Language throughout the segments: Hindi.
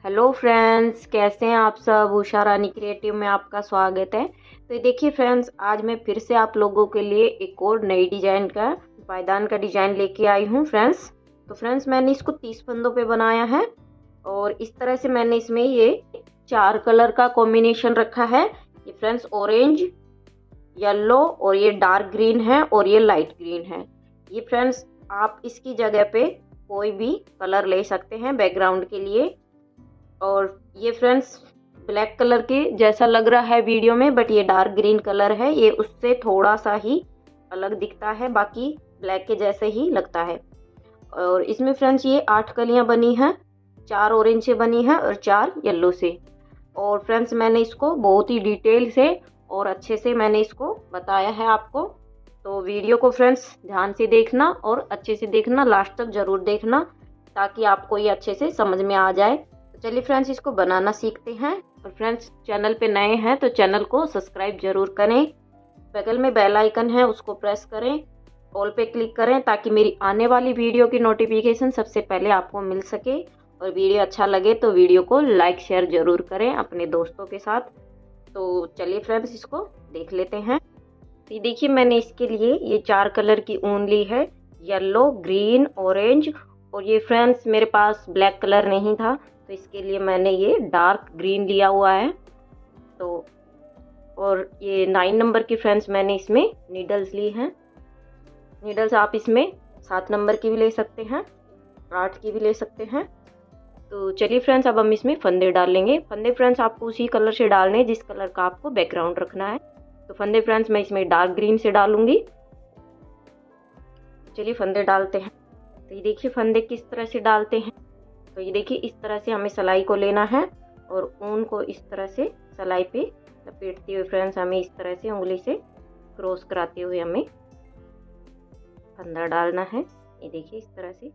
हेलो फ्रेंड्स, कैसे हैं आप सब। उषा रानी क्रिएटिव में आपका स्वागत है। तो ये देखिए फ्रेंड्स, आज मैं फिर से आप लोगों के लिए एक और नई डिजाइन का पायदान का डिजाइन लेके आई हूँ फ्रेंड्स। तो फ्रेंड्स, मैंने इसको 30 फंदों पे बनाया है और इस तरह से मैंने इसमें ये 4 कलर का कॉम्बिनेशन रखा है। ये फ्रेंड्स ऑरेंज, येलो और ये डार्क ग्रीन है और ये लाइट ग्रीन है। ये फ्रेंड्स, आप इसकी जगह पे कोई भी कलर ले सकते हैं बैकग्राउंड के लिए। और ये फ्रेंड्स ब्लैक कलर के जैसा लग रहा है वीडियो में, बट ये डार्क ग्रीन कलर है। ये उससे थोड़ा सा ही अलग दिखता है, बाकी ब्लैक के जैसे ही लगता है। और इसमें फ्रेंड्स ये 8 कलियां बनी हैं, 4 ऑरेंज से बनी है और 4 येलो से। और फ्रेंड्स, मैंने इसको बहुत ही डिटेल से और अच्छे से मैंने इसको बताया है आपको। तो वीडियो को फ्रेंड्स ध्यान से देखना और अच्छे से देखना, लास्ट तक जरूर देखना, ताकि आपको ये अच्छे से समझ में आ जाए। तो चलिए फ्रेंड्स, इसको बनाना सीखते हैं। और फ्रेंड्स, चैनल पे नए हैं तो चैनल को सब्सक्राइब जरूर करें। बगल में बेल आइकन है, उसको प्रेस करें, ऑल पे क्लिक करें, ताकि मेरी आने वाली वीडियो की नोटिफिकेशन सबसे पहले आपको मिल सके। और वीडियो अच्छा लगे तो वीडियो को लाइक शेयर जरूर करें अपने दोस्तों के साथ। तो चलिए फ्रेंड्स, इसको देख लेते हैं। तो देखिए, मैंने इसके लिए ये 4 कलर की ऊन ली है, येलो, ग्रीन, ऑरेंज। और ये फ्रेंड्स मेरे पास ब्लैक कलर नहीं था, तो इसके लिए मैंने ये डार्क ग्रीन लिया हुआ है। तो और ये 9 नंबर की फ्रेंड्स मैंने इसमें नीडल्स ली हैं। नीडल्स आप इसमें 7 नंबर की भी ले सकते हैं, 8 की भी ले सकते हैं। तो चलिए फ्रेंड्स, अब हम इसमें फंदे डाल लेंगे। फंदे फ्रेंड्स आपको उसी कलर से डालने हैं जिस कलर का आपको बैकग्राउंड रखना है। तो फंदे फ्रेंड्स मैं इसमें डार्क ग्रीन से डालूंगी। चलिए फंदे डालते हैं। तो ये देखिए फंदे किस तरह से डालते हैं। तो ये देखिए, इस तरह से हमें सलाई को लेना है और ऊन को इस तरह से सलाई पे लपेटते हुए फ्रेंड्स हमें इस तरह से उंगली से क्रॉस कराते हुए हमें फंदा डालना है। ये देखिए इस तरह से,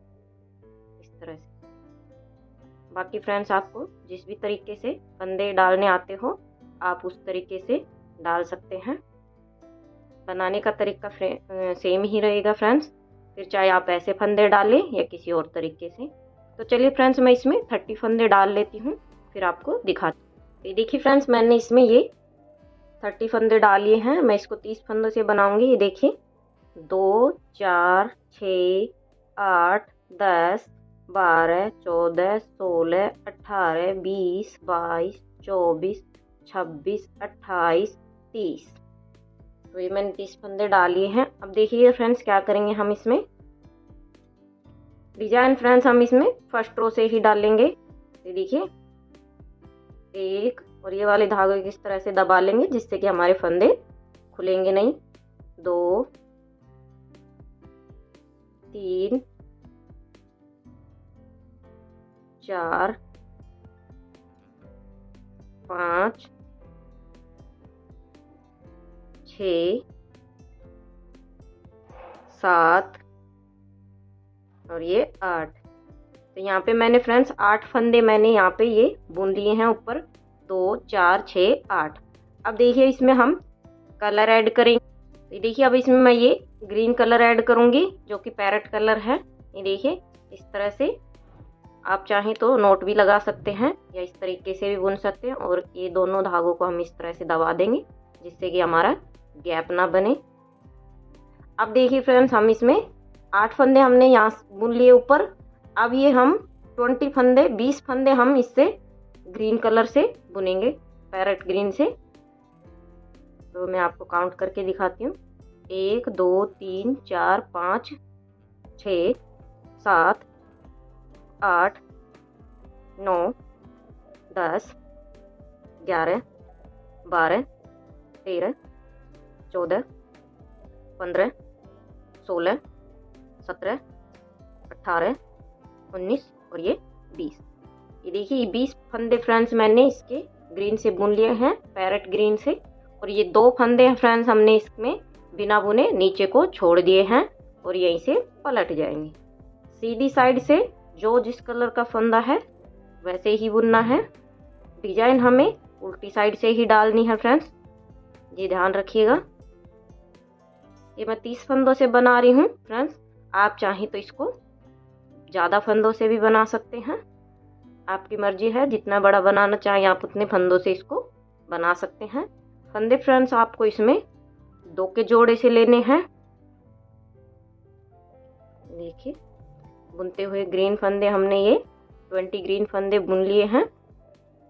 इस तरह से। बाकी फ्रेंड्स, आपको जिस भी तरीके से फंदे डालने आते हो आप उस तरीके से डाल सकते हैं। बनाने का तरीका सेम ही रहेगा फ्रेंड्स, फिर चाहे आप ऐसे फंदे डालें या किसी और तरीके से। तो चलिए फ्रेंड्स, मैं इसमें 30 फंदे डाल लेती हूँ, फिर आपको दिखाती हूँ। ये देखिए फ्रेंड्स, मैंने इसमें ये 30 फंदे डालिए हैं। मैं इसको 30 फंदों से बनाऊंगी। ये देखिए 2, 4, 6, 8, 10, 12, 14, 16, 18, 20, 22, 24, 26, 28, 30। तो ये मैंने 30 फंदे डालिए हैं। अब देखिए फ्रेंड्स, क्या करेंगे हम इसमें डिजाइन फ्रेंड्स, हम इसमें फर्स्ट रो से ही डालेंगे। ये देखिए 1, और ये वाले धागे किस तरह से दबा लेंगे जिससे कि हमारे फंदे खुलेंगे नहीं। 2, 3, 4, 5, 6, 7 और ये 8। तो यहाँ पे मैंने फ्रेंड्स 8 फंदे मैंने यहाँ पे ये बुन लिए हैं ऊपर। 2, 4, 6, 8। अब देखिए इसमें हम कलर ऐड करेंगे। तो देखिए अब इसमें मैं ये ग्रीन कलर ऐड करूँगी जो कि पैरेट कलर है। ये देखिए इस तरह से आप चाहें तो नोट भी लगा सकते हैं या इस तरीके से भी बुन सकते हैं। और ये दोनों धागों को हम इस तरह से दबा देंगे जिससे कि हमारा गैप ना बने। अब देखिए फ्रेंड्स, हम इसमें 8 फंदे हमने यहाँ बुन लिए ऊपर। अब ये हम 20 फंदे हम इससे ग्रीन कलर से बुनेंगे, पैरेट ग्रीन से। तो मैं आपको काउंट करके दिखाती हूँ। 1, 2, 3, 4, 5, 6, 7, 8, 9, 10, 11, 12, 13, 14, 15, 16, 17, 18, 19 और ये 20। ये देखिए ये 20 फंदे फ्रेंड्स मैंने इसके ग्रीन से बुन लिए हैं, पैरेट ग्रीन से। और ये 2 फंदे हैं फ्रेंड्स हमने इसमें बिना बुने नीचे को छोड़ दिए हैं और यहीं से पलट जाएंगे। सीधी साइड से जो जिस कलर का फंदा है वैसे ही बुनना है। डिजाइन हमें उल्टी साइड से ही डालनी है फ्रेंड्स, ये ध्यान रखिएगा। ये मैं 30 फंदों से बना रही हूँ फ्रेंड्स। आप चाहें तो इसको ज़्यादा फंदों से भी बना सकते हैं। आपकी मर्जी है, जितना बड़ा बनाना चाहें आप उतने फंदों से इसको बना सकते हैं। फंदे फ्रेंड्स आपको इसमें 2 के जोड़े से लेने हैं। देखिए बुनते हुए ग्रीन फंदे हमने ये 20 ग्रीन फंदे बुन लिए हैं।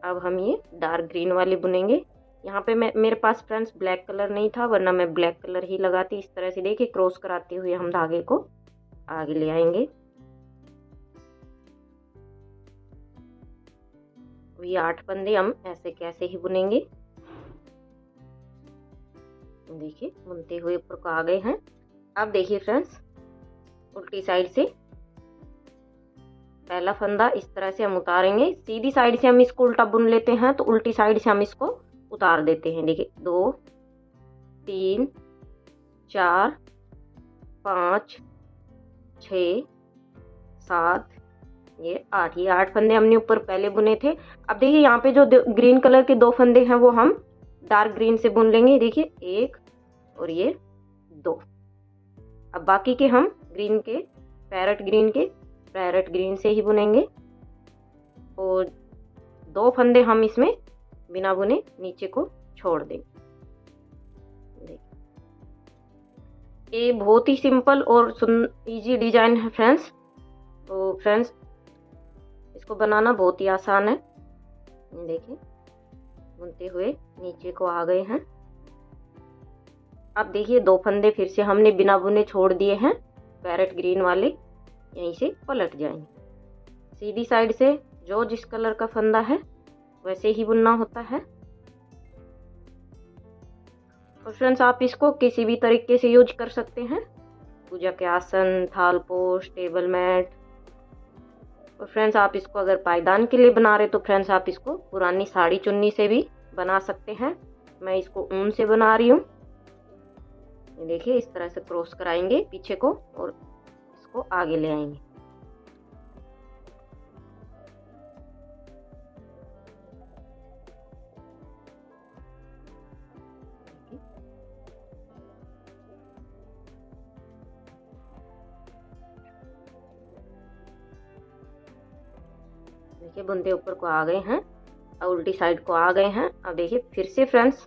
अब हम ये डार्क ग्रीन वाले बुनेंगे। यहाँ पे मेरे पास फ्रेंड्स ब्लैक कलर नहीं था, वरना मैं ब्लैक कलर ही लगाती। इस तरह से देखिए क्रॉस कराते हुए हम धागे को आगे ले आएंगे। ये 8 फंदे हम ऐसे कैसे ही बुनेंगे। देखिए बुनते हुए ऊपर को आ गए हैं। अब देखिए फ्रेंड्स उल्टी साइड से पहला फंदा इस तरह से हम उतारेंगे। सीधी साइड से हम इसको उल्टा बुन लेते हैं, तो उल्टी साइड से हम इसको उतार देते हैं। देखिए 2 3 4 5 6 7 ये 8, ये 8 फंदे हमने ऊपर पहले बुने थे। अब देखिए यहाँ पे जो ग्रीन कलर के 2 फंदे हैं वो हम डार्क ग्रीन से बुन लेंगे। देखिए 1 और ये 2। अब बाकी के हम ग्रीन के पैरेट ग्रीन से ही बुनेंगे और 2 फंदे हम इसमें बिना बुने नीचे को छोड़ देंगे। ये बहुत ही सिंपल और इजी डिजाइन है फ्रेंड्स। तो फ्रेंड्स इसको बनाना बहुत ही आसान है। देखिए बुनते हुए नीचे को आ गए हैं। अब देखिए 2 फंदे फिर से हमने बिना बुने छोड़ दिए हैं, पैरेट ग्रीन वाले यहीं से पलट जाएंगे। सीधी साइड से जो जिस कलर का फंदा है वैसे ही बुनना होता है। और फ्रेंड्स आप इसको किसी भी तरीके से यूज कर सकते हैं, पूजा के आसन, थाल पोस्ट, टेबल मैट। और फ्रेंड्स आप इसको अगर पायदान के लिए बना रहे तो फ्रेंड्स आप इसको पुरानी साड़ी चुन्नी से भी बना सकते हैं। मैं इसको ऊन से बना रही हूँ। देखिए इस तरह से क्रॉस कराएंगे पीछे को और इसको आगे ले आएंगे। देखिए बुनते ऊपर को आ गए हैं और उल्टी साइड को आ गए हैं। अब देखिए फिर से फ्रेंड्स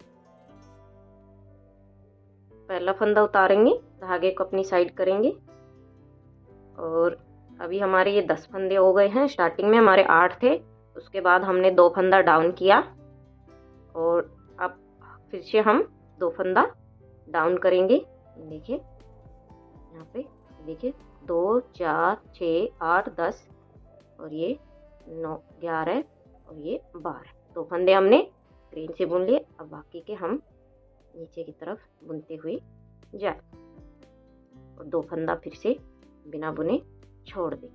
पहला फंदा उतारेंगे, धागे को अपनी साइड करेंगे और अभी हमारे ये 10 फंदे हो गए हैं। स्टार्टिंग में हमारे 8 थे, उसके बाद हमने 2 फंदा डाउन किया और अब फिर से हम 2 फंदा डाउन करेंगे। देखिए यहाँ पे देखिए 2 4 6 8 10 और ये 9 11 और ये 12। 2 फंदे हमने ग्रीन से बुन लिए। अब बाकी के हम नीचे की तरफ बुनते हुए जाए और 2 फंदा फिर से बिना बुने छोड़ दें।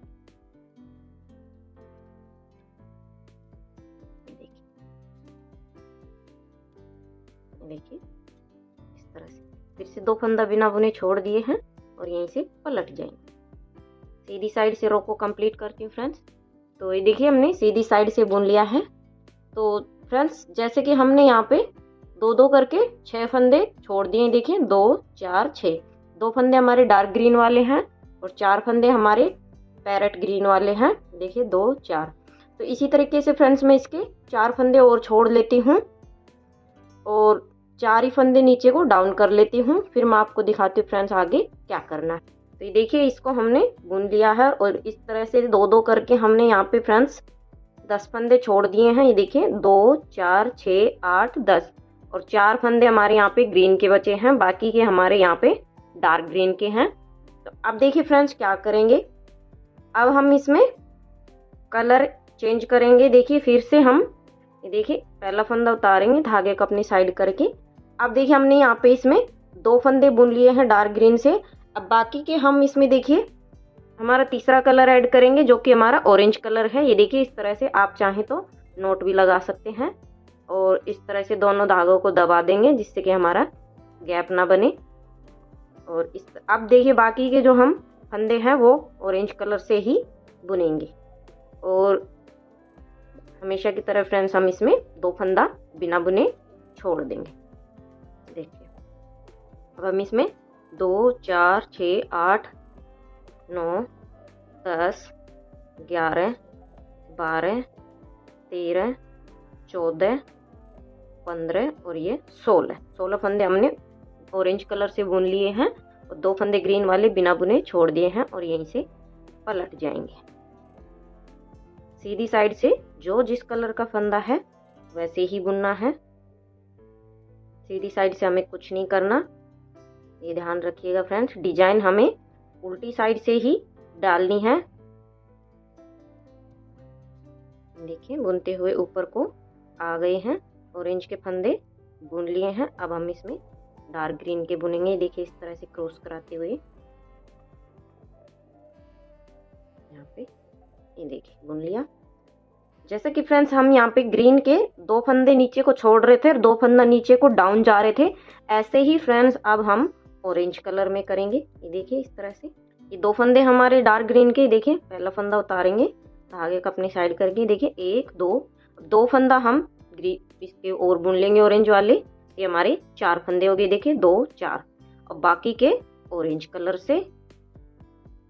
देखिए इस तरह से फिर से 2 फंदा बिना बुने छोड़ दिए हैं और यहीं से पलट जाएंगे। सीधी साइड से रो को कंप्लीट करती हूँ फ्रेंड्स। तो ये देखिए हमने सीधी साइड से बुन लिया है। तो फ्रेंड्स जैसे कि हमने यहाँ पे 2-2 करके 6 फंदे छोड़ दिए। देखिए 2 4 6, 2 फंदे हमारे डार्क ग्रीन वाले हैं और 4 फंदे हमारे पैरेट ग्रीन वाले हैं। देखिए 2 4। तो इसी तरीके से फ्रेंड्स मैं इसके 4 फंदे और छोड़ लेती हूँ और 4 ही फंदे नीचे को डाउन कर लेती हूँ। फिर मैं आपको दिखाती हूँ फ्रेंड्स आगे क्या करना है। तो ये देखिए इसको हमने बुन लिया है और इस तरह से 2-2 करके हमने यहाँ पे फ्रेंड्स 10 फंदे छोड़ दिए हैं। ये देखिए 2 4 6 8 10 और 4 फंदे हमारे यहाँ पे ग्रीन के बचे हैं, बाकी के हमारे यहाँ पे डार्क ग्रीन के हैं। तो अब देखिए फ्रेंड्स क्या करेंगे, अब हम इसमें कलर चेंज करेंगे। देखिए फिर से हम देखिए पहला फंदा उतारेंगे, धागे को अपनी साइड करके। अब देखिए हमने यहाँ पे इसमें 2 फंदे बुन लिए हैं डार्क ग्रीन से। अब बाकी के हम इसमें देखिए हमारा तीसरा कलर ऐड करेंगे जो कि हमारा ऑरेंज कलर है। ये देखिए इस तरह से आप चाहें तो नोट भी लगा सकते हैं और इस तरह से दोनों धागों को दबा देंगे जिससे कि हमारा गैप ना बने। और इस अब देखिए बाकी के जो हम फंदे हैं वो ऑरेंज कलर से ही बुनेंगे और हमेशा की तरह फ्रेंड्स हम इसमें 2 फंदा बिना बुने छोड़ देंगे। देखिए अब हम इसमें 2 4 6 8 9 10 11 12 13, 14, 15 और ये 16 फंदे हमने ऑरेंज कलर से बुन लिए हैं और 2 फंदे ग्रीन वाले बिना बुने छोड़ दिए हैं और यहीं से पलट जाएंगे। सीधी साइड से जो जिस कलर का फंदा है वैसे ही बुनना है। सीधी साइड से हमें कुछ नहीं करना, ये ध्यान रखिएगा फ्रेंड्स। डिजाइन हमें उल्टी साइड से ही डालनी है। देखिए बुनते हुए ऊपर को आ गए हैं, ऑरेंज के फंदे बुन लिए हैं। अब हम इसमें डार्क ग्रीन के बुनेंगे। देखिए इस तरह से क्रॉस कराते हुए यहाँ पे ये देखिए बुन लिया। जैसा कि फ्रेंड्स हम यहाँ पे ग्रीन के 2 फंदे नीचे को छोड़ रहे थे और 2 फंदा नीचे को डाउन जा रहे थे, ऐसे ही फ्रेंड्स अब हम ऑरेंज कलर में करेंगे। ये देखिए इस तरह से ये 2 फंदे हमारे डार्क ग्रीन के, देखिए पहला फंदा उतारेंगे, धागे को अपनी साइड करके देखिए 1 2 फंदा हम ग्रीन इसके और बुन लेंगे ऑरेंज वाले। ये हमारे 4 फंदे हो गए, देखिए 2 4 और बाकी के ऑरेंज कलर से,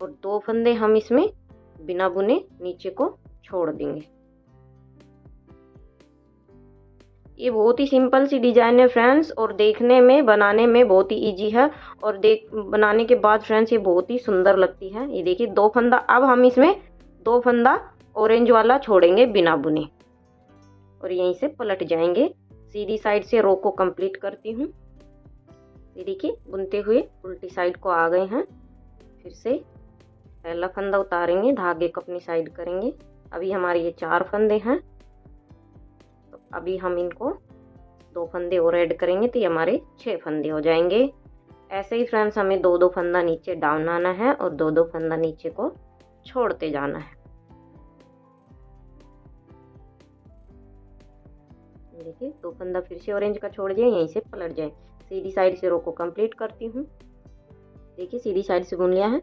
और 2 फंदे हम इसमें बिना बुने नीचे को छोड़ देंगे। ये बहुत ही सिंपल सी डिजाइन है फ्रेंड्स और देखने में बनाने में बहुत ही इजी है और बनाने के बाद फ्रेंड्स ये बहुत ही सुंदर लगती है। ये देखिए 2 फंदा, अब हम इसमें 2 फंदा ऑरेंज वाला छोड़ेंगे बिना बुने और यहीं से पलट जाएंगे। सीधी साइड से रो को कंप्लीट करती हूँ। ये देखिए बुनते हुए उल्टी साइड को आ गए हैं। फिर से पहला फंदा उतारेंगे, धागे को अपनी साइड करेंगे। अभी हमारे ये 4 फंदे हैं, तो अभी हम इनको 2 फंदे और ऐड करेंगे तो ये हमारे 6 फंदे हो जाएंगे। ऐसे ही फ्रेंड्स हमें 2 फंदा नीचे डाउन आना है और 2 फंदा नीचे को छोड़ते जाना है। देखिए 2 फंदा फिर से ऑरेंज का छोड़ दिया, यहीं से पलट जाए। सीधी साइड से रो को कंप्लीट करती हूँ। देखिए सीधी साइड से बुन लिया है।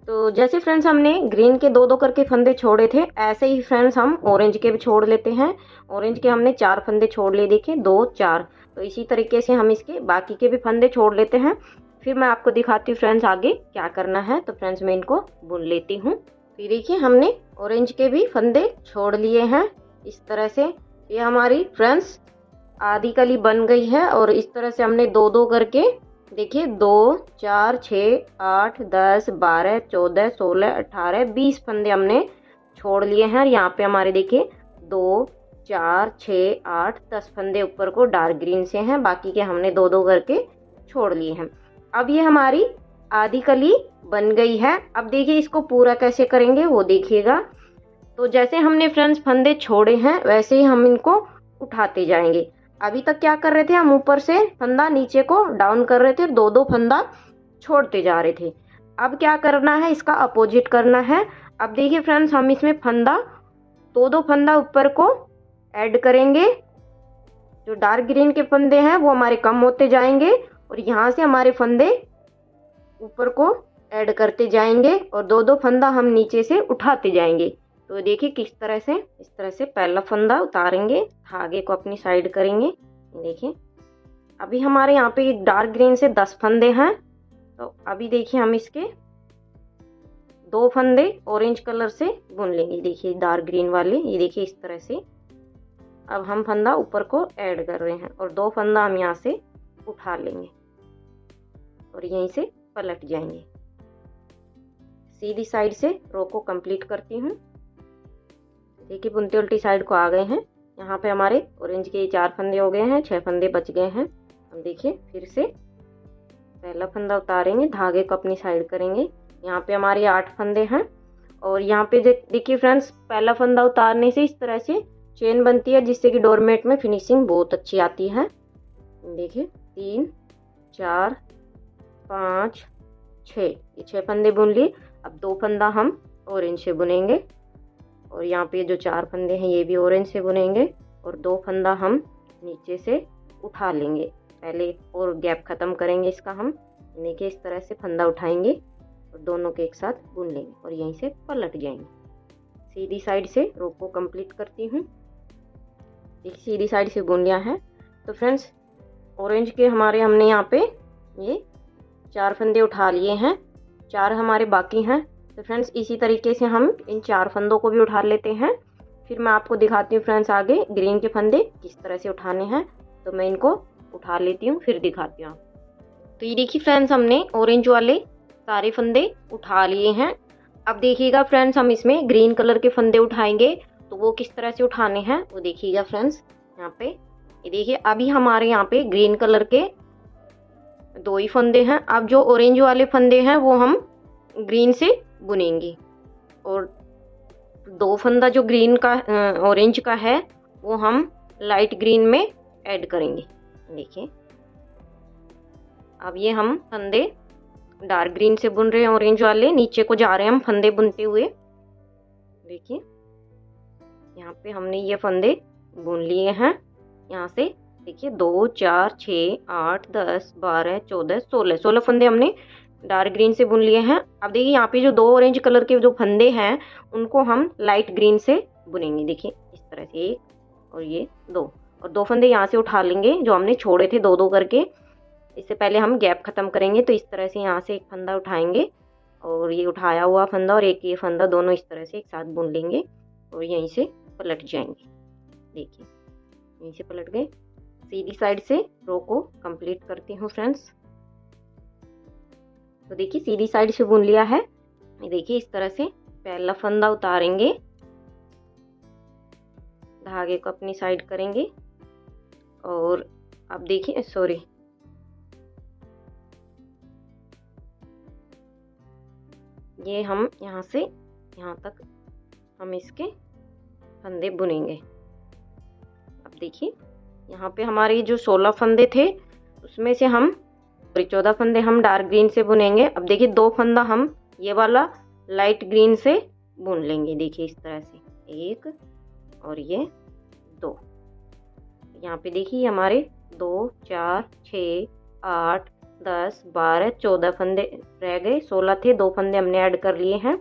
तो जैसे फ्रेंड्स हमने ग्रीन के 2 करके फंदे छोड़े थे, ऐसे ही फ्रेंड्स हम ऑरेंज के भी छोड़ लेते हैं। ऑरेंज के हमने 4 फंदे छोड़ लिए, देखिए 2 4। तो इसी तरीके से हम इसके बाकी के भी फंदे छोड़ लेते हैं। फिर मैं आपको दिखाती हूँ फ्रेंड्स आगे क्या करना है। तो फ्रेंड्स मैं इनको बुन लेती हूँ। फिर देखिए हमने ऑरेंज के भी फंदे छोड़ लिए हैं इस तरह से। ये हमारी फ्रेंड्स आधी कली बन गई है और इस तरह से हमने 2 करके देखिए 2 4 6 8 10 12 14 16 18 20 फंदे हमने छोड़ लिए हैं। यहाँ पे हमारे देखिए 2 4 6 8 10 फंदे ऊपर को डार्क ग्रीन से हैं, बाकी के हमने 2 करके छोड़ लिए हैं। अब ये हमारी आधी कली बन गई है। अब देखिए इसको पूरा कैसे करेंगे वो देखिएगा। तो जैसे हमने फ्रेंड्स फंदे छोड़े हैं वैसे ही हम इनको उठाते जाएंगे। अभी तक क्या कर रहे थे, हम ऊपर से फंदा नीचे को डाउन कर रहे थे, 2 फंदा छोड़ते जा रहे थे। अब क्या करना है, इसका अपोजिट करना है। अब देखिए फ्रेंड्स हम इसमें फंदा 2 फंदा ऊपर को ऐड करेंगे। जो डार्क ग्रीन के फंदे हैं वो हमारे कम होते जाएंगे और यहाँ से हमारे फंदे ऊपर को ऐड करते जाएंगे और 2 फंदा हम नीचे से उठाते जाएंगे। तो देखिए किस तरह से, इस तरह से पहला फंदा उतारेंगे, धागे को अपनी साइड करेंगे। देखिए अभी हमारे यहाँ पे डार्क ग्रीन से 10 फंदे हैं। तो अभी देखिए हम इसके 2 फंदे ऑरेंज कलर से बुन लेंगे। देखिए डार्क ग्रीन वाले, ये देखिए इस तरह से। अब हम फंदा ऊपर को ऐड कर रहे हैं और 2 फंदा हम यहाँ से उठा लेंगे और यहीं से पलट जाएंगे। सीधी साइड से रो को कंप्लीट करती हूँ। देखिए बुनते उल्टी साइड को आ गए हैं। यहाँ पे हमारे ऑरेंज के 4 फंदे हो गए हैं, 6 फंदे बच गए हैं। हम देखिए फिर से पहला फंदा उतारेंगे, धागे को अपनी साइड करेंगे। यहाँ पे हमारे 8 फंदे हैं और यहाँ पे देखिए फ्रेंड्स पहला फंदा उतारने से इस तरह से चेन बनती है जिससे कि डोरमेट में फिनिशिंग बहुत अच्छी आती है। देखिए 3 4 5 6, ये 6 फंदे बुन लिए। अब 2 फंदा हम ऑरेंज से बुनेंगे और यहाँ पे जो 4 फंदे हैं ये भी ऑरेंज से बुनेंगे और 2 फंदा हम नीचे से उठा लेंगे। पहले और गैप ख़त्म करेंगे इसका हम। देखिए इस तरह से फंदा उठाएंगे और दोनों के एक साथ बुन लेंगे और यहीं से पलट जाएंगे। सीधी साइड से रो को कंप्लीट करती हूँ। एक सीधी साइड से बुन लिया है। तो फ्रेंड्स ऑरेंज के हमारे हमने यहाँ पे ये 4 फंदे उठा लिए हैं, 4 हमारे बाकी हैं। तो फ्रेंड्स इसी तरीके से हम इन 4 फंदों को भी उठा लेते हैं। फिर मैं आपको दिखाती हूँ फ्रेंड्स आगे ग्रीन के फंदे किस तरह से उठाने हैं। तो मैं इनको उठा लेती हूँ, फिर दिखाती हूँ आपको। तो ये देखिए फ्रेंड्स, हमने ऑरेंज वाले सारे फंदे उठा लिए हैं। अब देखिएगा फ्रेंड्स, हम इसमें ग्रीन कलर के फंदे उठाएंगे तो वो किस तरह से उठाने हैं वो देखिएगा फ्रेंड्स। यहाँ पे ये देखिए, अभी हमारे यहाँ पे ग्रीन कलर के 2 ही फंदे हैं। अब जो ऑरेंज वाले फंदे हैं वो हम ग्रीन से बुनेंगे, और 2 फंदा जो ग्रीन का ऑरेंज का है वो हम लाइट ग्रीन में ऐड करेंगे। देखिए, अब ये हम फंदे डार्क ग्रीन से बुन रहे हैं, ऑरेंज वाले नीचे को जा रहे हैं हम फंदे बुनते हुए। देखिए, यहाँ पे हमने ये फंदे बुन लिए हैं। यहाँ से देखिए 2 4 6 8 10 12 14 16 फंदे हमने डार्क ग्रीन से बुन लिए हैं। अब देखिए, यहाँ पे जो 2 ऑरेंज कलर के जो फंदे हैं उनको हम लाइट ग्रीन से बुनेंगे। देखिए इस तरह से 1 और ये 2, और 2 फंदे यहाँ से उठा लेंगे जो हमने छोड़े थे 2 2 करके। इससे पहले हम गैप ख़त्म करेंगे, तो इस तरह से यहाँ से एक फंदा उठाएंगे और ये उठाया हुआ फंदा और एक ये फंदा दोनों इस तरह से एक साथ बुन लेंगे और यहीं से पलट जाएंगे। देखिए, यहीं से पलट गए। सीधी साइड से रो को कंप्लीट करती हूँ फ्रेंड्स। तो देखिए, सीधी साइड से बुन लिया है। देखिए, इस तरह से पहला फंदा उतारेंगे, धागे को अपनी साइड करेंगे, और अब देखिए सॉरी, ये हम यहाँ से यहाँ तक हम इसके फंदे बुनेंगे। अब देखिए, यहाँ पे हमारे जो 16 फंदे थे उसमें से हम 14 फंदे हम डार्क ग्रीन से बुनेंगे। अब देखिए, 2 फंदा हम ये वाला लाइट ग्रीन से बुन लेंगे। देखिए इस तरह से 1 और ये 2। यहाँ पे देखिए हमारे 2 4 6 8 10 12 14 फंदे रह गए, 16 थे, 2 फंदे हमने ऐड कर लिए हैं।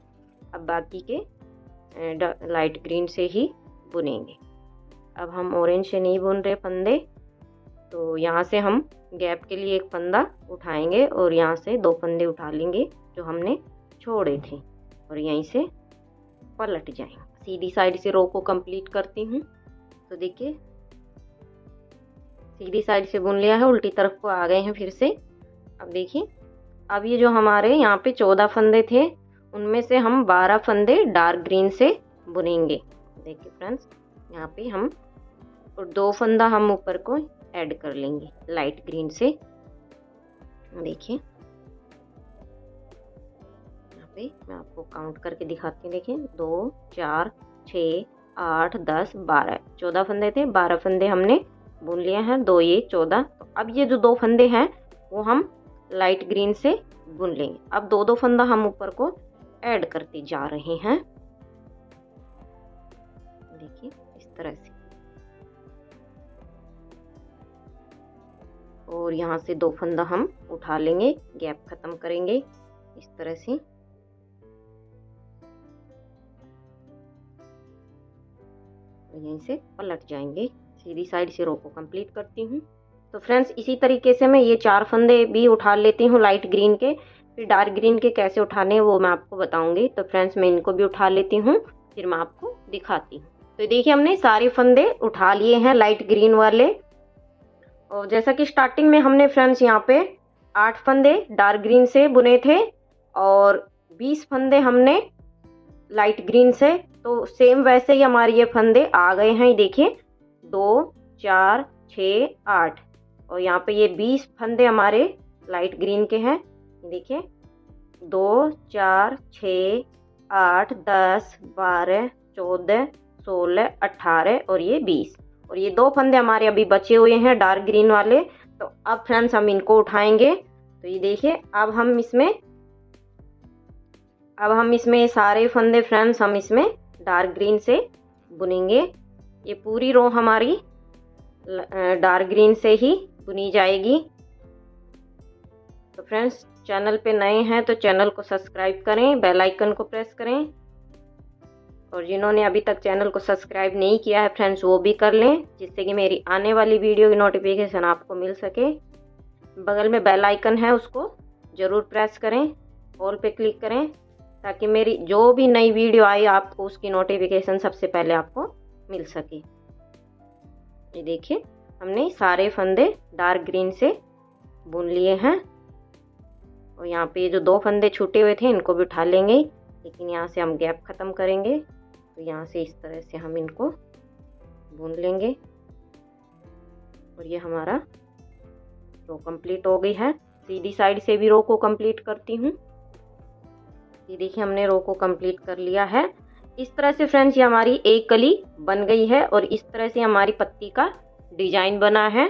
अब बाकी के लाइट ग्रीन से ही बुनेंगे। अब हम ऑरेंज से नहीं बुन रहे फंदे, तो यहाँ से हम गैप के लिए एक फंदा उठाएंगे और यहाँ से 2 फंदे उठा लेंगे जो हमने छोड़े थे और यहीं से पलट जाएंगे। सीधी साइड से रो को कंप्लीट करती हूँ। तो देखिए, सीधी साइड से बुन लिया है, उल्टी तरफ को आ गए हैं फिर से। अब देखिए, अब ये जो हमारे यहाँ पे 14 फंदे थे उनमें से हम 12 फंदे डार्क ग्रीन से बुनेंगे। देखिए फ्रेंड्स, यहाँ पे हम और 2 फंदा हम ऊपर को ऐड कर लेंगे लाइट ग्रीन से। देखिए, यहाँ पे मैं आपको काउंट करके दिखाती हूँ। देखिए 2 4 6 8 10 12 14 फंदे थे, 12 फंदे हमने बुन लिए हैं, 2 ये 14। तो अब ये जो 2 फंदे हैं वो हम लाइट ग्रीन से बुन लेंगे। अब 2 फंदा हम ऊपर को ऐड करते जा रहे हैं। देखिए इस तरह से, और यहाँ से 2 फंदा हम उठा लेंगे, गैप खत्म करेंगे इस तरह से। यहीं से पलट जाएंगे। सीधी साइड से रो को कंप्लीट करती हूँ। तो फ्रेंड्स, इसी तरीके से मैं ये 4 फंदे भी उठा लेती हूँ लाइट ग्रीन के। फिर डार्क ग्रीन के कैसे उठाने हैं वो मैं आपको बताऊंगी। तो फ्रेंड्स, मैं इनको भी उठा लेती हूँ, फिर मैं आपको दिखाती हूँ। तो देखिए, हमने सारे फंदे उठा लिए हैं लाइट ग्रीन वाले। और जैसा कि स्टार्टिंग में हमने फ्रेंड्स यहाँ पे 8 फंदे डार्क ग्रीन से बुने थे और 20 फंदे हमने लाइट ग्रीन से। तो सेम वैसे ही हमारे ये फंदे आ गए हैं। देखिए 2 4 6 8, और यहाँ पे ये 20 फंदे हमारे लाइट ग्रीन के हैं। देखिए 2 4 6 8 10 12 14 16 18 और ये 20, और ये 2 फंदे हमारे अभी बचे हुए हैं डार्क ग्रीन वाले। तो अब फ्रेंड्स हम इनको उठाएंगे। तो ये देखिए, अब हम इसमें सारे फंदे फ्रेंड्स हम इसमें डार्क ग्रीन से बुनेंगे। ये पूरी रो हमारी डार्क ग्रीन से ही बुनी जाएगी। तो फ्रेंड्स, चैनल पे नए हैं तो चैनल को सब्सक्राइब करें, बेल आइकन को प्रेस करें, और जिन्होंने अभी तक चैनल को सब्सक्राइब नहीं किया है फ्रेंड्स वो भी कर लें, जिससे कि मेरी आने वाली वीडियो की नोटिफिकेशन आपको मिल सके। बगल में बेल आइकन है, उसको ज़रूर प्रेस करें, ऑल पे क्लिक करें, ताकि मेरी जो भी नई वीडियो आई आपको उसकी नोटिफिकेशन सबसे पहले आपको मिल सके। ये देखिए हमने सारे फंदे डार्क ग्रीन से बुन लिए हैं और यहाँ पे जो 2 फंदे छूटे हुए थे इनको भी उठा लेंगे, लेकिन यहाँ से हम गैप ख़त्म करेंगे। तो यहाँ से इस तरह से हम इनको बुन लेंगे और ये हमारा रो कंप्लीट हो गई है। सीधी साइड से भी रो को कंप्लीट करती हूँ। ये देखिए हमने रो को कंप्लीट कर लिया है। इस तरह से फ्रेंड्स ये हमारी एक कली बन गई है और इस तरह से हमारी पत्ती का डिजाइन बना है।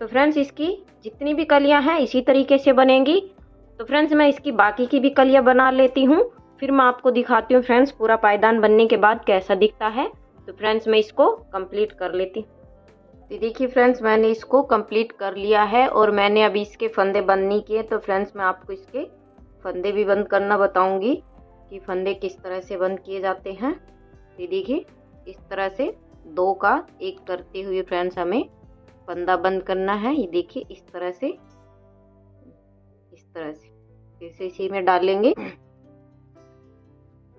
तो फ्रेंड्स इसकी जितनी भी कलियां हैं इसी तरीके से बनेंगी। तो फ्रेंड्स मैं इसकी बाकी की भी कलियां बना लेती हूँ, फिर मैं आपको दिखाती हूँ फ्रेंड्स पूरा पायदान बनने के बाद कैसा दिखता है। तो फ्रेंड्स मैं इसको कंप्लीट कर लेती हूँ। तो देखिए फ्रेंड्स मैंने इसको कंप्लीट कर लिया है और मैंने अभी इसके फंदे बंद नहीं किए। तो फ्रेंड्स मैं आपको इसके फंदे भी बंद करना बताऊंगी कि फंदे किस तरह से बंद किए जाते हैं। तो देखिए इस तरह से 2 का 1 करते हुए फ्रेंड्स हमें फंदा बंद करना है। ये देखिए इस तरह से फिर इसी में डालेंगे।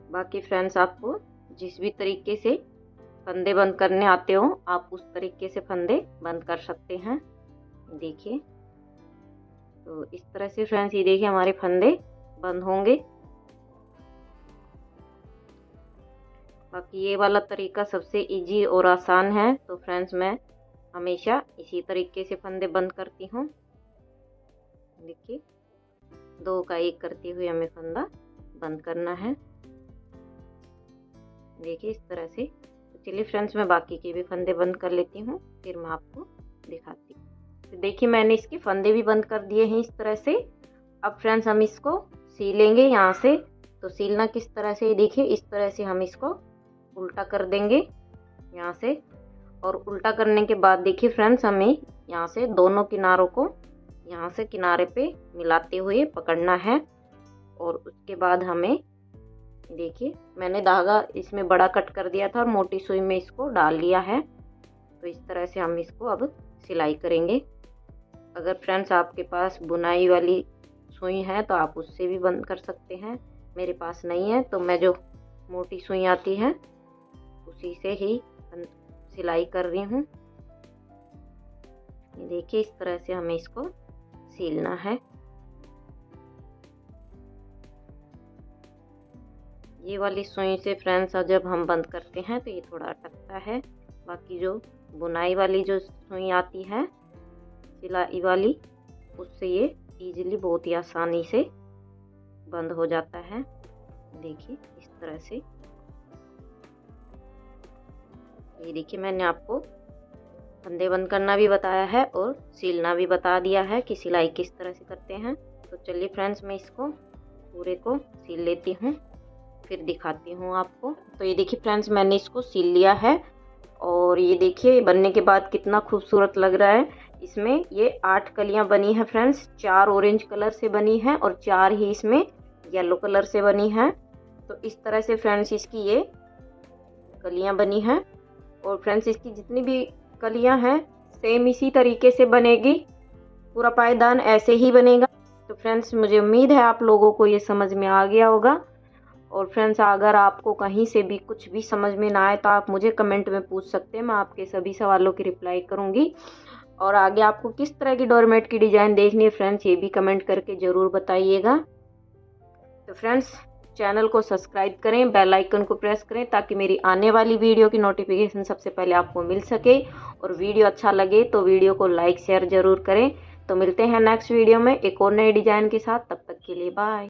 बाकी फ्रेंड्स आपको जिस भी तरीके से फंदे बंद करने आते हो आप उस तरीके से फंदे बंद कर सकते हैं। देखिए तो इस तरह से फ्रेंड्स ये देखिए हमारे फंदे बंद होंगे। बाकी ये वाला तरीका सबसे इजी और आसान है। तो फ्रेंड्स मैं हमेशा इसी तरीके से फंदे बंद करती हूँ। देखिए 2 का 1 करते हुए हमें फंदा बंद करना है। देखिए इस तरह से। तो चलिए फ्रेंड्स मैं बाकी के भी फंदे बंद कर लेती हूँ, फिर मैं आपको दिखाती हूँ। तो देखिए मैंने इसके फंदे भी बंद कर दिए हैं इस तरह से। अब फ्रेंड्स हम इसको सीलेंगे यहाँ से। तो सीलना किस तरह से, देखिए इस तरह से हम इसको उल्टा कर देंगे यहाँ से। और उल्टा करने के बाद देखिए फ्रेंड्स हमें यहाँ से दोनों किनारों को यहाँ से किनारे पे मिलाते हुए पकड़ना है। और उसके बाद हमें देखिए मैंने धागा इसमें बड़ा कट कर दिया था और मोटी सुई में इसको डाल लिया है। तो इस तरह से हम इसको अब सिलाई करेंगे। अगर फ्रेंड्स आपके पास बुनाई वाली सुई है तो आप उससे भी बंद कर सकते हैं। मेरे पास नहीं है तो मैं जो मोटी सुई आती है उसी से ही सिलाई कर रही हूँ। देखिए इस तरह से हमें इसको सीलना है। ये वाली सुई से फ्रेंड्स जब हम बंद करते हैं तो ये थोड़ा अटकता है। बाकी जो बुनाई वाली जो सुई आती है सिलाई वाली उससे ये इजीली बहुत ही आसानी से बंद हो जाता है। देखिए इस तरह से। ये देखिए मैंने आपको फंदे बंद करना भी बताया है और सीलना भी बता दिया है कि सिलाई किस तरह से करते हैं। तो चलिए फ्रेंड्स मैं इसको पूरे को सील लेती हूँ, फिर दिखाती हूँ आपको। तो ये देखिए फ्रेंड्स मैंने इसको सील लिया है और ये देखिए बनने के बाद कितना खूबसूरत लग रहा है। इसमें ये 8 कलियाँ बनी हैं फ्रेंड्स। 4 ऑरेंज कलर से बनी हैं और 4 ही इसमें येलो कलर से बनी हैं। तो इस तरह से फ्रेंड्स इसकी ये कलियाँ बनी हैं। और फ्रेंड्स इसकी जितनी भी कलियां हैं सेम इसी तरीके से बनेगी। पूरा पायदान ऐसे ही बनेगा। तो फ्रेंड्स मुझे उम्मीद है आप लोगों को ये समझ में आ गया होगा। और फ्रेंड्स अगर आपको कहीं से भी कुछ भी समझ में ना आए तो आप मुझे कमेंट में पूछ सकते हैं, मैं आपके सभी सवालों की रिप्लाई करूँगी। और आगे आपको किस तरह की डोरमेट की डिज़ाइन देखनी है फ्रेंड्स ये भी कमेंट करके ज़रूर बताइएगा। तो फ्रेंड्स चैनल को सब्सक्राइब करें, बेल आइकन को प्रेस करें ताकि मेरी आने वाली वीडियो की नोटिफिकेशन सबसे पहले आपको मिल सके। और वीडियो अच्छा लगे तो वीडियो को लाइक शेयर ज़रूर करें। तो मिलते हैं नेक्स्ट वीडियो में एक और नए डिज़ाइन के साथ। तब तक के लिए बाय।